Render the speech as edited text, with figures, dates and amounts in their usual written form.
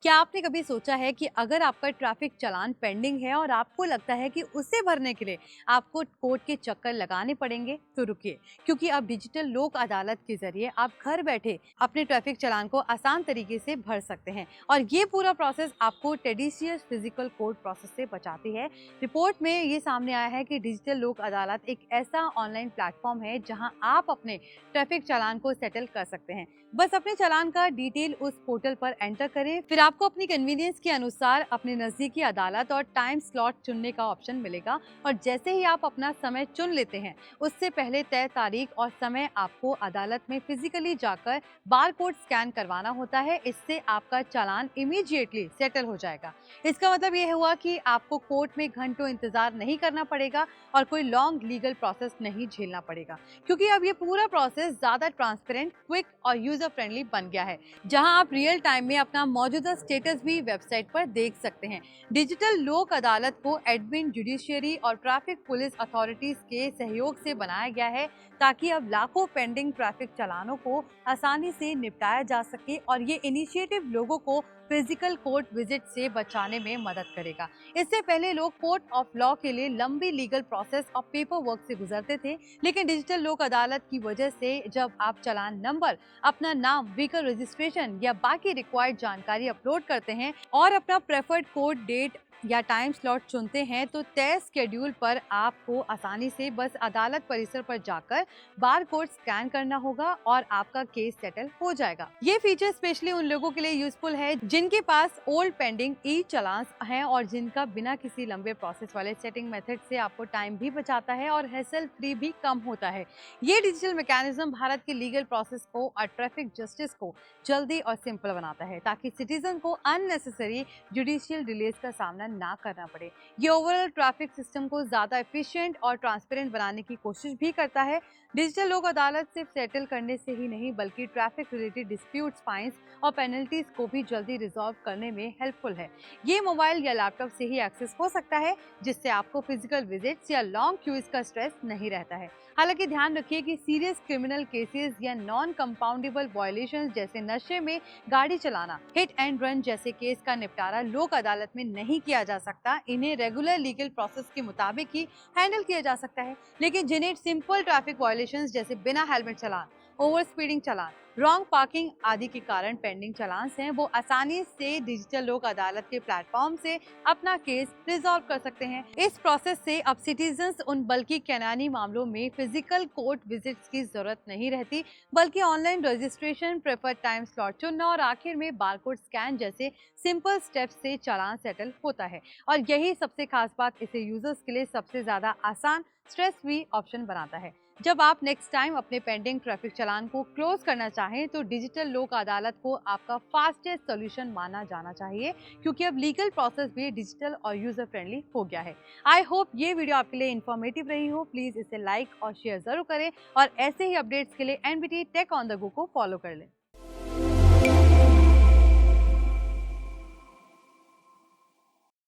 क्या आपने कभी सोचा है कि अगर आपका ट्रैफिक चालान पेंडिंग है और आपको लगता है कि उसे भरने के लिए आपको कोर्ट के चक्कर लगाने पड़ेंगे, तो रुकिए, क्योंकि अब डिजिटल लोक अदालत के जरिए आप घर बैठे अपने ट्रैफिक चालान को आसान तरीके से भर सकते हैं और ये पूरा प्रोसेस आपको ट्रेडिशनल फिजिकल कोर्ट प्रोसेस से बचाती है। रिपोर्ट में ये सामने आया है कि डिजिटल लोक अदालत एक ऐसा ऑनलाइन प्लेटफॉर्म है जहां आप अपने ट्रैफिक चालान को सेटल कर सकते हैं। बस अपने चालान का डिटेल उस पोर्टल पर एंटर करें, फिर आपको अपनी कन्वीनियंस के अनुसार अपने नजदीकी अदालत और टाइम स्लॉट चुनने का ऑप्शन मिलेगा। और जैसे ही आप अपना समय चुन लेते हैं, उससे पहले तय तारीख और समय आपको अदालत में फिजिकली जाकर बार कोड स्कैन करवाना होता है। इससे आपका चालान इमीडिएटली सेटल हो जाएगा। इसका मतलब ये हुआ कि आपको कोर्ट में घंटों इंतजार नहीं करना पड़ेगा और कोई लॉन्ग लीगल प्रोसेस नहीं झेलना पड़ेगा, क्योंकि अब ये पूरा प्रोसेस ज्यादा ट्रांसपेरेंट, क्विक और यूजर फ्रेंडली बन गया है, जहां आप रियल टाइम में अपना मौजूदा स्टेटस भी वेबसाइट पर देख सकते हैं। डिजिटल लोक अदालत को एडमिन, जुडिशियरी और ट्रैफिक पुलिस अथॉरिटीज के सहयोग से बनाया गया है, ताकि अब लाखों पेंडिंग ट्रैफिक चालानों को आसानी से निपटाया जा सके। और ये इनिशिएटिव लोगों को फिजिकल कोर्ट विजिट से बचाने में मदद करेगा। इससे पहले लोग कोर्ट ऑफ लॉ के लिए लंबी लीगल प्रोसेस और पेपर वर्क से गुजरते थे, लेकिन डिजिटल लोक अदालत की वजह से जब आप चालान नंबर, अपना नाम, व्हीकल रजिस्ट्रेशन या बाकी रिक्वायर्ड जानकारी अपलोड करते हैं और अपना प्रेफर्ड कोर्ट डेट या टाइम स्लॉट चुनते हैं, तो तय स्केड्यूल पर आपको आसानी से बस अदालत परिसर पर जाकर बार कोड स्कैन करना होगा और आपका केस सेटल हो जाएगा। ये फीचर स्पेशली उन लोगों के लिए यूजफुल है जिनके पास ओल्ड पेंडिंग ई चालान हैं और जिनका बिना किसी लंबे प्रोसेस वाले सेटिंग मेथड से आपको टाइम भी बचाता है और हैसल फ्री भी कम होता है। ये डिजिटल मैकेनिज्म भारत के लीगल प्रोसेस को और ट्रैफिक जस्टिस को जल्दी और सिंपल बनाता है, ताकि सिटीजन को अननेसेसरी जुडिशियल डिलेज का सामना ना करना पड़े। ये ओवरऑल ट्रैफिक सिस्टम को ज्यादा एफिशिएंट और ट्रांसपेरेंट बनाने की कोशिश भी करता है। डिजिटल लोक अदालत सिर्फ सेटल करने से ही नहीं, बल्कि ट्रैफिक रिलेटेड डिस्प्यूट्स, फाइन्स और पेनल्टीज को भी जल्दी रिजॉल्व करने में हेल्पफुल है। ये मोबाइल या लैपटॉप से ही एक्सेस हो सकता है, जिससे आपको फिजिकल विजिट्स या लॉन्ग क्यूज का स्ट्रेस नहीं रहता है। हालांकि ध्यान रखिए कि सीरियस क्रिमिनल केसेस या नॉन कंपाउंडेबल वायलेशंस जैसे नशे में गाड़ी चलाना, हिट एंड रन जैसे केस का निपटारा लोक अदालत में नहीं किया जा सकता। इन्हें रेगुलर लीगल प्रोसेस के मुताबिक ही हैंडल किया जा सकता है। लेकिन जिन्हें सिंपल ट्रैफिक वायलेशंस जैसे बिना हेलमेट चलान, ओवर स्पीडिंग चालान, रॉन्ग पार्किंग आदि के कारण पेंडिंग चालान हैं, वो आसानी से डिजिटल लोक अदालत के प्लेटफॉर्म से अपना केस रिजॉल्व कर सकते हैं। इस प्रोसेस से अब सिटीजन्स उन बल्कि कैनानी मामलों में फिजिकल कोर्ट विजिट्स की जरूरत नहीं रहती, बल्कि online registration, preferred time slot चुनना और आखिर में बारकोड स्कैन जैसे सिंपल स्टेप्स से चालान सेटल होता है। और यही सबसे खास बात इसे यूजर्स के लिए सबसे ज्यादा आसान, स्ट्रेस फ्री ऑप्शन बनाता है। जब आप नेक्स्ट टाइम अपने पेंडिंग ट्रैफिक चालान को क्लोज करना चाहें, तो डिजिटल लोक अदालत को आपका फास्टेस्ट सॉल्यूशन माना जाना चाहिए, क्योंकि अब लीगल प्रोसेस भी डिजिटल और यूजर फ्रेंडली हो गया है। आई होप ये वीडियो आपके लिए इन्फॉर्मेटिव रही हो। प्लीज इसे लाइक और शेयर जरूर करें और ऐसे ही अपडेट्स के लिए NBT tech on the go को फॉलो कर लें।